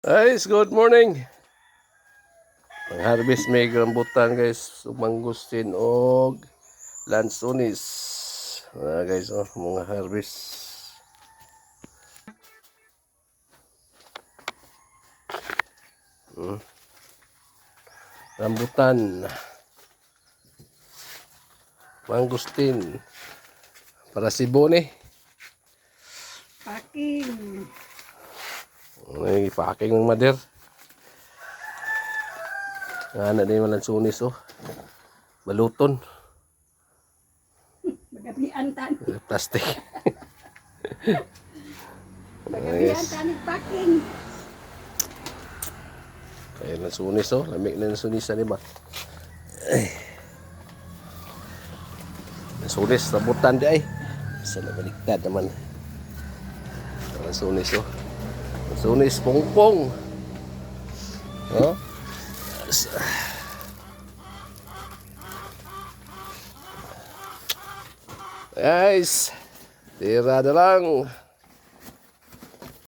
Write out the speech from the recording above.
Guys, good morning. Ang harvest may rambutan guys, mangustin og lansones. Guys, mga harvest. Rambutan. Mangustin. Para si Bone. Packing. May packing ng mader. Nga na yung lansones Baluton. Magabian tan. Plastic. Magabian tan packing. Kaya lansones lamig na lansones ni ba? Lansones, rambutan di ay. Sa nabaliktad naman. Lansones Lansones, pongpong. Guys, tira na lang.